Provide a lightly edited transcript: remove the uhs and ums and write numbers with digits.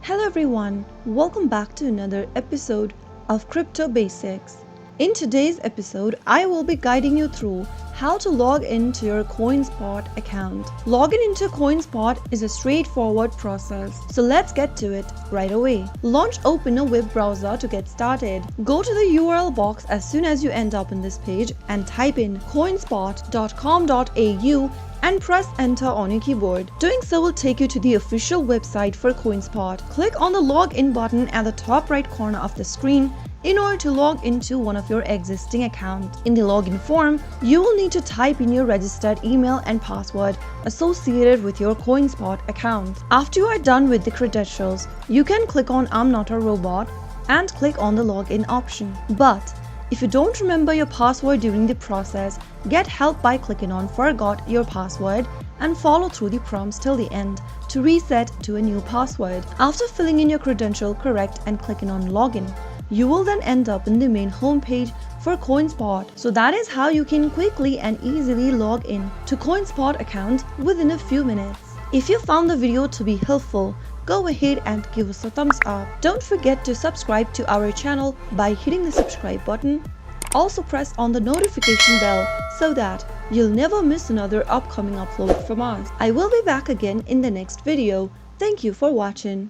Hello everyone, welcome back to another episode of Crypto Basics. In today's episode, I will be guiding you through how to log into your CoinSpot account. Logging into CoinSpot is a straightforward process, so let's get to it right away. Open a web browser to get started. Go to the URL box as soon as you end up on this page and type in coinspot.com.au and press enter on your keyboard. Doing so will take you to the official website for CoinSpot. Click on the login button at the top right corner of the screen in order to log into one of your existing accounts. In the login form, you will need to type in your registered email and password associated with your CoinSpot account. After you are done with the credentials, you can click on I'm not a robot and click on the login option. But if you don't remember your password during the process, get help by clicking on Forgot Your Password and follow through the prompts till the end to reset to a new password. After filling in your credential correct and clicking on Login, you will then end up in the main homepage for CoinSpot. So that is how you can quickly and easily log in to CoinSpot account within a few minutes. If you found the video to be helpful, go ahead and give us a thumbs up. Don't forget to subscribe to our channel by hitting the subscribe button. Also press on the notification bell so that you'll never miss another upcoming upload from us. I will be back again in the next video. Thank you for watching.